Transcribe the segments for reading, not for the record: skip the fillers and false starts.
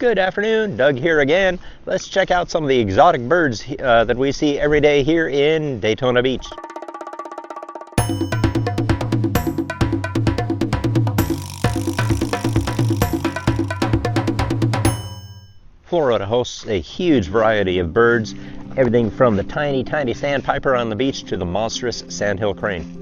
Good afternoon, Doug here again. Let's check out some of the exotic birds that we see every day here in Daytona Beach. Florida hosts a huge variety of birds, everything from the tiny sandpiper on the beach to the monstrous Sandhill Crane.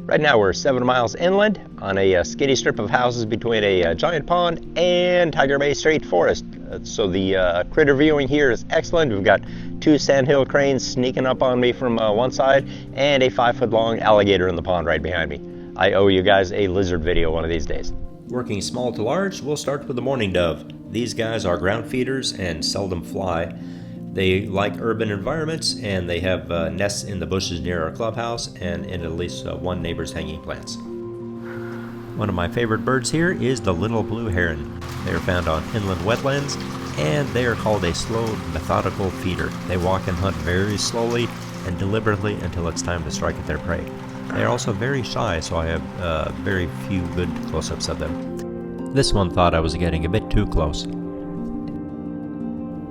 Right now we're 7 miles inland on a skiddy strip of houses between a giant pond and Tiger Bay State Forest. So the critter viewing here is excellent. We've got 2 Sandhill cranes sneaking up on me from one side and a 5-foot-long alligator in the pond right behind me. I owe you guys a lizard video one of these days. Working small to large, we'll start with the Mourning Dove. These guys are ground feeders and seldom fly. They like urban environments, and they have nests in the bushes near our clubhouse and in at least one neighbor's hanging plants. One of my favorite birds here is the little blue heron. They are found on inland wetlands, and they are called a slow, methodical feeder. They walk and hunt very slowly and deliberately until it's time to strike at their prey. They are also very shy, so I have very few good close-ups of them. This one thought I was getting a bit too close.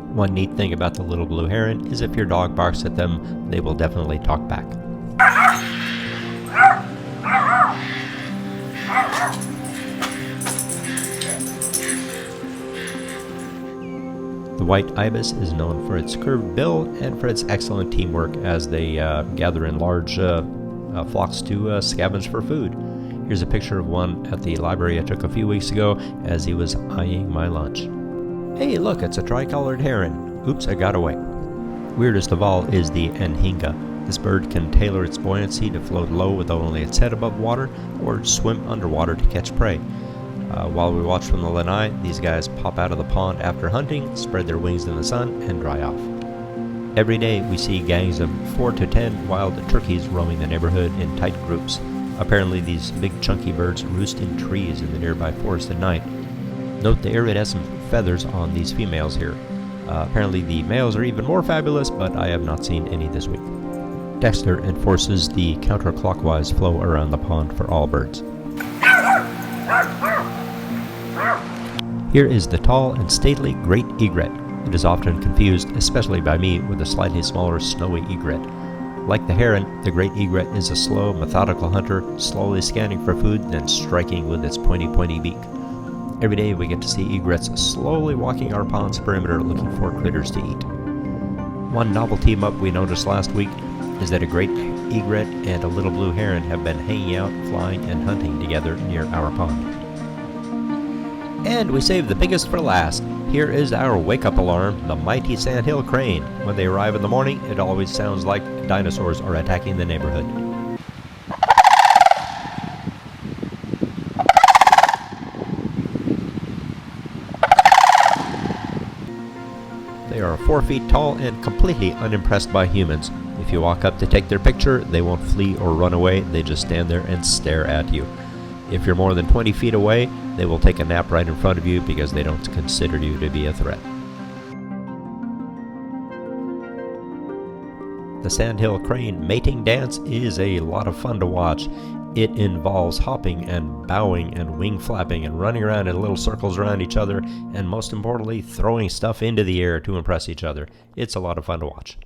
One neat thing about the little blue heron is if your dog barks at them, they will definitely talk back. The white ibis is known for its curved bill and for its excellent teamwork as they gather in large flocks to scavenge for food. Here's a picture of one at the library I took a few weeks ago as he was eyeing my lunch. Hey, look, it's a tricolored heron. Oops, I got away. Weirdest of all is the Anhinga. This bird can tailor its buoyancy to float low with only its head above water or swim underwater to catch prey. While we watch from the lanai, these guys pop out of the pond after hunting, spread their wings in the sun, and dry off. Every day we see gangs of 4 to 10 wild turkeys roaming the neighborhood in tight groups. Apparently these big chunky birds roost in trees in the nearby forest at night. Note the iridescent feathers on these females here. Apparently the males are even more fabulous, but I have not seen any this week. Dexter enforces the counterclockwise flow around the pond for all birds. Here is the tall and stately great egret. It is often confused, especially by me, with the slightly smaller snowy egret. Like the heron, the great egret is a slow, methodical hunter, slowly scanning for food, then striking with its pointy beak. Every day we get to see egrets slowly walking our pond's perimeter looking for critters to eat. One novel team up we noticed last week is that a great egret and a little blue heron have been hanging out, flying, and hunting together near our pond. And we saved the biggest for last. Here is our wake-up alarm, the mighty Sandhill Crane. When they arrive in the morning, it always sounds like dinosaurs are attacking the neighborhood. They are 4 feet tall and completely unimpressed by humans. If you walk up to take their picture, they won't flee or run away, they just stand there and stare at you. If you're more than 20 feet away, they will take a nap right in front of you because they don't consider you to be a threat. The Sandhill Crane mating dance is a lot of fun to watch. It involves hopping and bowing and wing flapping and running around in little circles around each other, and most importantly, throwing stuff into the air to impress each other. It's a lot of fun to watch.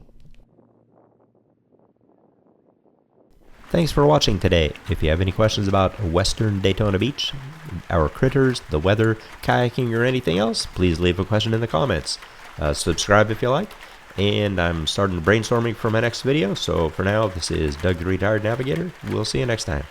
Thanks for watching today. If you have any questions about western Daytona Beach, our critters, the weather, kayaking, or anything else, please leave a question in the comments. Subscribe if you like. And I'm starting brainstorming for my next video, so for now, this is Doug the Retired Navigator. We'll see you next time.